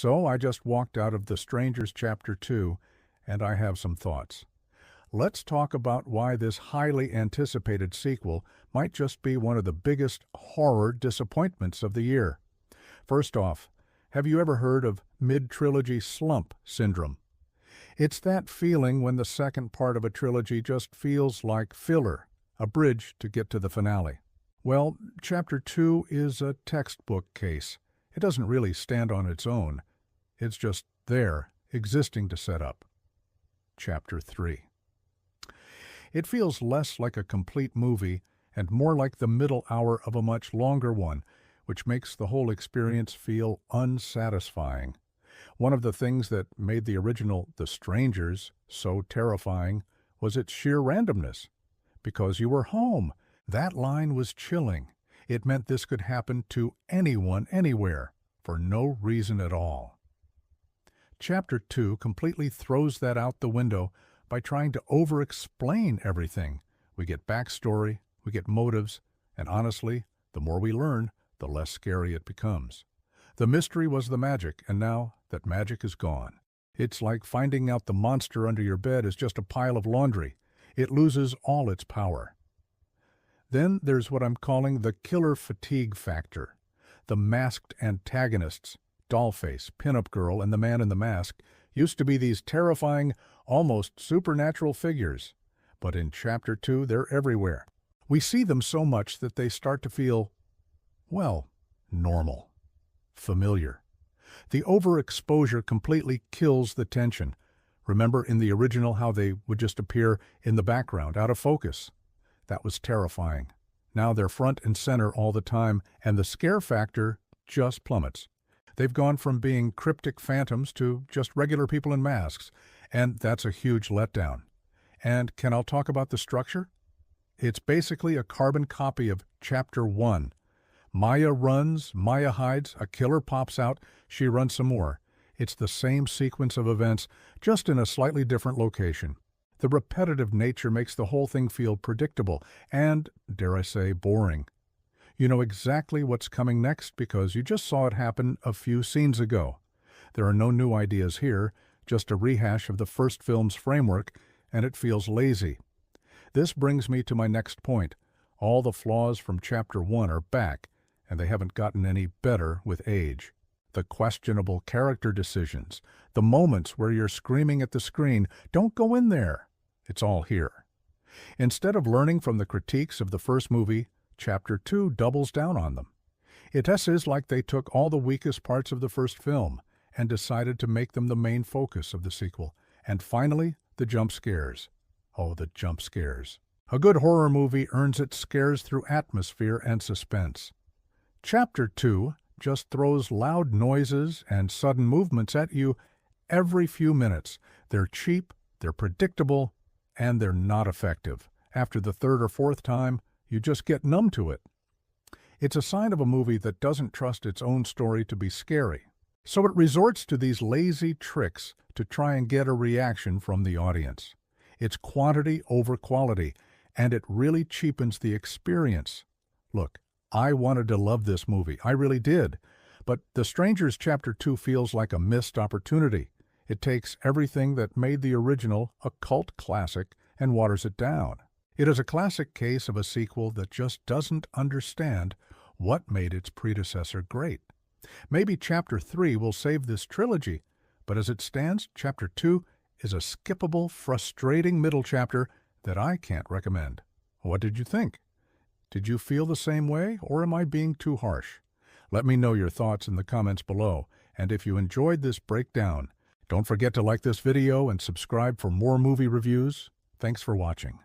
So I just walked out of The Strangers Chapter 2, and I have some thoughts. Let's talk about why this highly anticipated sequel might just be one of the biggest horror disappointments of the year. First off, have you ever heard of mid-trilogy slump syndrome? It's that feeling when the second part of a trilogy just feels like filler, a bridge to get to the finale. Well, Chapter 2 is a textbook case. It doesn't really stand on its own. It's just there, existing to set up. Chapter 3. It feels less like a complete movie and more like the middle hour of a much longer one, which makes the whole experience feel unsatisfying. One of the things that made the original The Strangers so terrifying was its sheer randomness. Because you were home. That line was chilling. It meant this could happen to anyone, anywhere, for no reason at all. Chapter 2 completely throws that out the window by trying to over-explain everything. We get backstory, we get motives, and honestly, the more we learn, the less scary it becomes. The mystery was the magic, and now that magic is gone. It's like finding out the monster under your bed is just a pile of laundry. It loses all its power. Then there's what I'm calling the killer fatigue factor. The masked antagonists, Dollface, Pinup Girl, and the Man in the Mask, used to be these terrifying, almost supernatural figures. But in Chapter 2, they're everywhere. We see them so much that they start to feel, well, normal, familiar. The overexposure completely kills the tension. Remember in the original how they would just appear in the background, out of focus? That was terrifying. Now they're front and center all the time, and the scare factor just plummets. They've gone from being cryptic phantoms to just regular people in masks, and that's a huge letdown. And can I talk about the structure? It's basically a carbon copy of Chapter 1. Maya runs, Maya hides, a killer pops out, she runs some more. It's the same sequence of events, just in a slightly different location. The repetitive nature makes the whole thing feel predictable and, dare I say, boring. You know exactly what's coming next because you just saw it happen a few scenes ago. There are no new ideas here, just a rehash of the first film's framework, and it feels lazy. This brings me to my next point. All the flaws from Chapter 1 are back, and they haven't gotten any better with age. The questionable character decisions, the moments where you're screaming at the screen, "Don't go in there!" It's all here. Instead of learning from the critiques of the first movie, Chapter 2 doubles down on them. It is like they took all the weakest parts of the first film and decided to make them the main focus of the sequel. And finally, the jump scares. Oh, the jump scares. A good horror movie earns its scares through atmosphere and suspense. Chapter 2 just throws loud noises and sudden movements at you every few minutes. They're cheap, they're predictable, and they're not effective. After the third or fourth time, you just get numb to it. It's a sign of a movie that doesn't trust its own story to be scary. So it resorts to these lazy tricks to try and get a reaction from the audience. It's quantity over quality, and it really cheapens the experience. Look, I wanted to love this movie. I really did. But The Strangers Chapter 2 feels like a missed opportunity. It takes everything that made the original a cult classic and waters it down. It is a classic case of a sequel that just doesn't understand what made its predecessor great. Maybe Chapter 3 will save this trilogy, but as it stands, Chapter 2 is a skippable, frustrating middle chapter that I can't recommend. What did you think? Did you feel the same way, or am I being too harsh? Let me know your thoughts in the comments below, and if you enjoyed this breakdown, don't forget to like this video and subscribe for more movie reviews. Thanks for watching.